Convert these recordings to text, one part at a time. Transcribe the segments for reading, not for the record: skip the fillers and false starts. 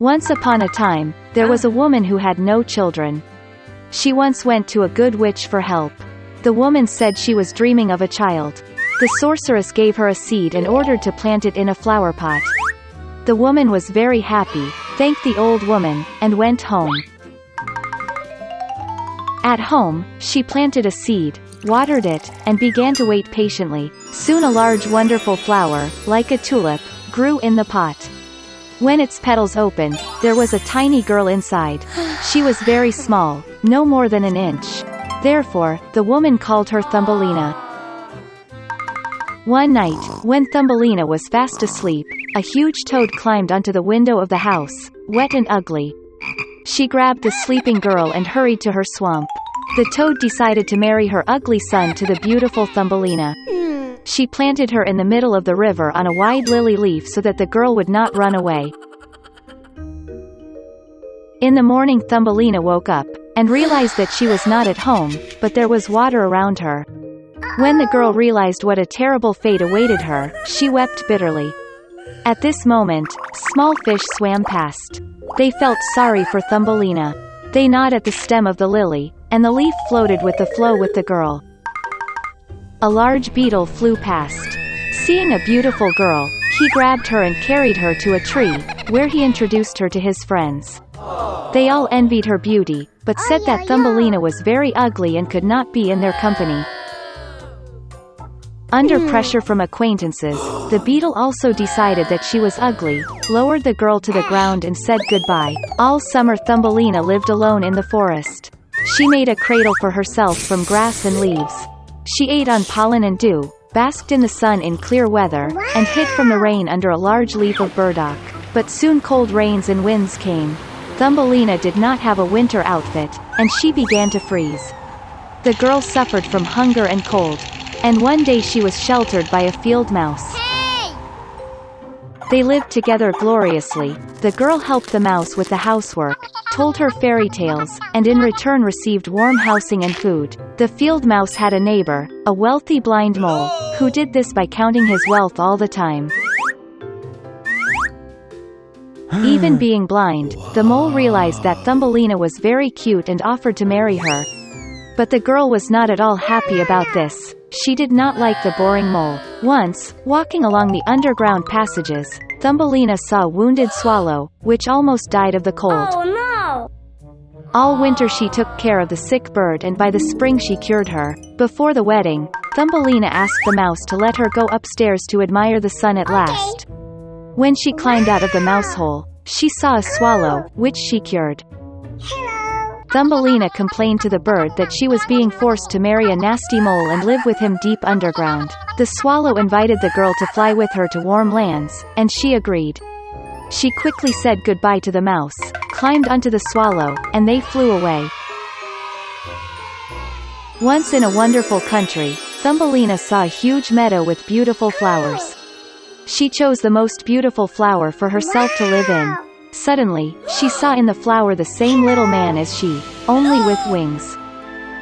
Once upon a time, there was a woman who had no children. She once went to a good witch for help. The woman said she was dreaming of a child. The sorceress gave her a seed and ordered to plant it in a flower pot. The woman was very happy, thanked the old woman, and went home. At home, she planted a seed, watered it, and began to wait patiently. Soon a large wonderful flower, like a tulip, grew in the pot. When its petals opened, there was a tiny girl inside. She was very small, no more than an inch. Therefore, the woman called her Thumbelina. One night, when Thumbelina was fast asleep, a huge toad climbed onto the window of the house, wet and ugly. She grabbed the sleeping girl and hurried to her swamp. The toad decided to marry her ugly son to the beautiful Thumbelina. She planted her in the middle of the river on a wide lily leaf so that the girl would not run away. In the morning, Thumbelina woke up, and realized that she was not at home, but there was water around her. When the girl realized what a terrible fate awaited her, she wept bitterly. At this moment, small fish swam past. They felt sorry for Thumbelina. They gnawed at the stem of the lily, and the leaf floated with the flow with the girl. A large beetle flew past. Seeing a beautiful girl, he grabbed her and carried her to a tree, where he introduced her to his friends. They all envied her beauty, but said that Thumbelina was very ugly and could not be in their company. Under pressure from acquaintances, the beetle also decided that she was ugly, lowered the girl to the ground and said goodbye. All summer Thumbelina lived alone in the forest. She made a cradle for herself from grass and leaves. She ate on pollen and dew, basked in the sun in clear weather, and hid from the rain under a large leaf of burdock. But soon cold rains and winds came. Thumbelina did not have a winter outfit, and she began to freeze. The girl suffered from hunger and cold, and one day she was sheltered by a field mouse. They lived together gloriously. The girl helped the mouse with the housework, told her fairy tales, and in return received warm housing and food. The field mouse had a neighbor, a wealthy blind mole, who did this by counting his wealth all the time. Even being blind, the mole realized that Thumbelina was very cute and offered to marry her. But the girl was not at all happy about this. She did not like the boring mole. Once, walking along the underground passages, Thumbelina saw a wounded swallow, which almost died of the cold. Oh no! All winter she took care of the sick bird and by the spring she cured her. Before the wedding, Thumbelina asked the mouse to let her go upstairs to admire the sun at last. When she climbed out of the mouse hole, she saw a swallow, which she cured. Thumbelina complained to the bird that she was being forced to marry a nasty mole and live with him deep underground. The swallow invited the girl to fly with her to warm lands, and she agreed. She quickly said goodbye to the mouse, climbed onto the swallow, and they flew away. Once in a wonderful country, Thumbelina saw a huge meadow with beautiful flowers. She chose the most beautiful flower for herself to live in. Suddenly, she saw in the flower the same little man as she, only with wings.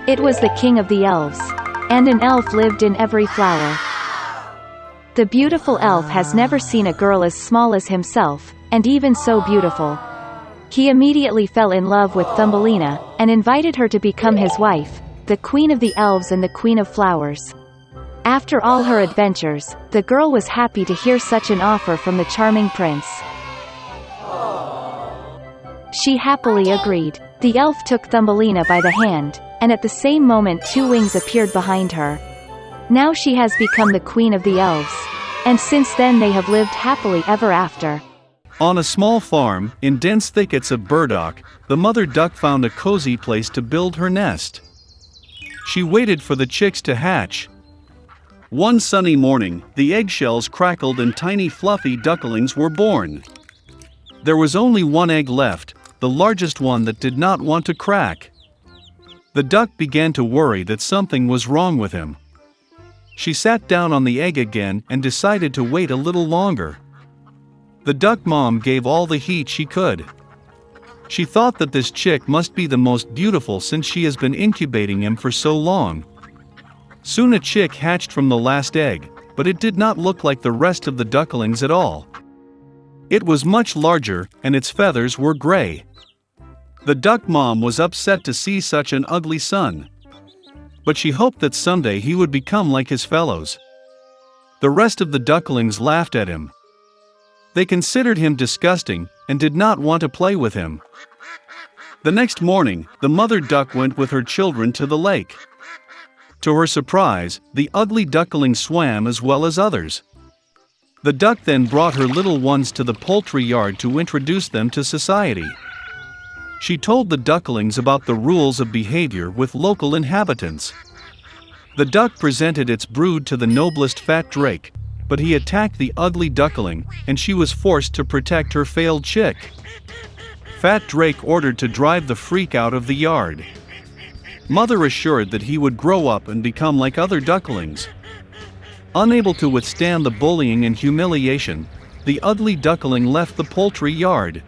It was the king of the elves. And an elf lived in every flower. The beautiful elf has never seen a girl as small as himself, and even so beautiful. He immediately fell in love with Thumbelina, and invited her to become his wife, the queen of the elves and the queen of flowers. After all her adventures, the girl was happy to hear such an offer from the charming prince. She happily agreed. The elf took Thumbelina by the hand, and at the same moment 2 wings appeared behind her. Now she has become the queen of the elves. And since then they have lived happily ever after. On a small farm, in dense thickets of burdock, the mother duck found a cozy place to build her nest. She waited for the chicks to hatch. One sunny morning, the eggshells crackled and tiny fluffy ducklings were born. There was only one egg left, the largest one that did not want to crack. The duck began to worry that something was wrong with him. She sat down on the egg again and decided to wait a little longer. The duck mom gave all the heat she could. She thought that this chick must be the most beautiful since she has been incubating him for so long. Soon a chick hatched from the last egg, but it did not look like the rest of the ducklings at all. It was much larger, and its feathers were gray. The duck mom was upset to see such an ugly son. But she hoped that someday he would become like his fellows. The rest of the ducklings laughed at him. They considered him disgusting and did not want to play with him. The next morning, the mother duck went with her children to the lake. To her surprise, the ugly duckling swam as well as others. The duck then brought her little ones to the poultry yard to introduce them to society. She told the ducklings about the rules of behavior with local inhabitants. The duck presented its brood to the noblest fat drake, but he attacked the ugly duckling, and she was forced to protect her failed chick. Fat Drake ordered to drive the freak out of the yard. Mother assured that he would grow up and become like other ducklings. Unable to withstand the bullying and humiliation, the ugly duckling left the poultry yard.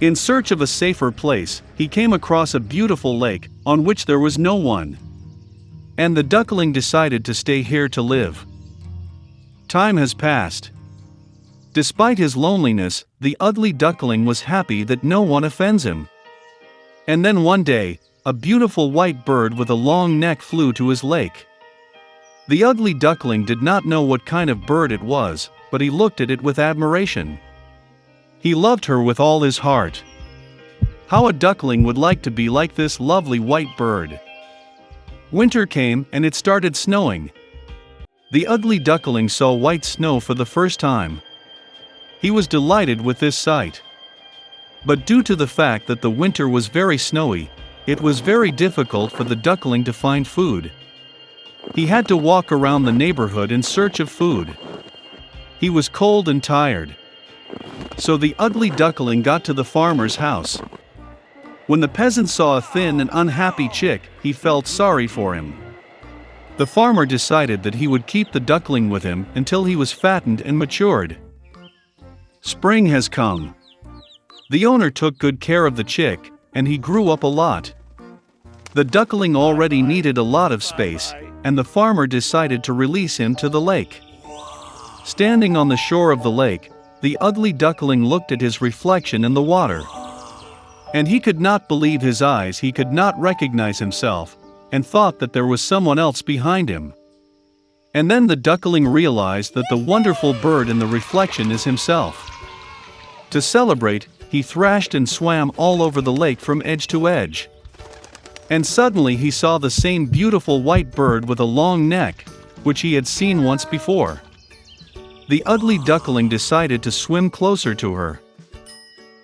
In search of a safer place, he came across a beautiful lake, on which there was no one. And the duckling decided to stay here to live. Time has passed. Despite his loneliness, the ugly duckling was happy that no one offends him. And then one day, a beautiful white bird with a long neck flew to his lake. The ugly duckling did not know what kind of bird it was, but he looked at it with admiration. He loved her with all his heart. How a duckling would like to be like this lovely white bird. Winter came and it started snowing. The ugly duckling saw white snow for the first time. He was delighted with this sight. But due to the fact that the winter was very snowy, it was very difficult for the duckling to find food. He had to walk around the neighborhood in search of food. He was cold and tired. So the ugly duckling got to the farmer's house. When the peasant saw a thin and unhappy chick, he felt sorry for him. The farmer decided that he would keep the duckling with him until he was fattened and matured. Spring has come. The owner took good care of the chick, and he grew up a lot. The duckling already needed a lot of space, and the farmer decided to release him to the lake. Standing on the shore of the lake, the ugly duckling looked at his reflection in the water. And he could not believe his eyes. He could not recognize himself, and thought that there was someone else behind him. And then the duckling realized that the wonderful bird in the reflection is himself. To celebrate, he thrashed and swam all over the lake from edge to edge. And suddenly he saw the same beautiful white bird with a long neck, which he had seen once before. The ugly duckling decided to swim closer to her.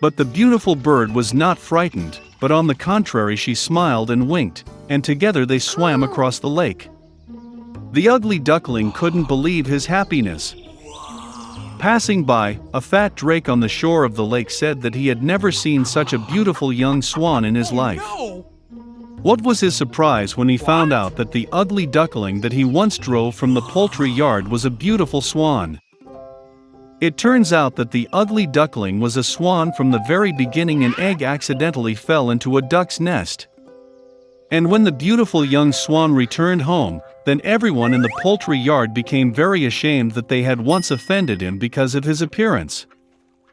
But the beautiful bird was not frightened, but on the contrary she smiled and winked, and together they swam across the lake. The ugly duckling couldn't believe his happiness. Passing by, a fat drake on the shore of the lake said that he had never seen such a beautiful young swan in his life. What was his surprise when he found out that the ugly duckling that he once drove from the poultry yard was a beautiful swan. It turns out that the ugly duckling was a swan from the very beginning. An egg accidentally fell into a duck's nest. And when the beautiful young swan returned home, then everyone in the poultry yard became very ashamed that they had once offended him because of his appearance.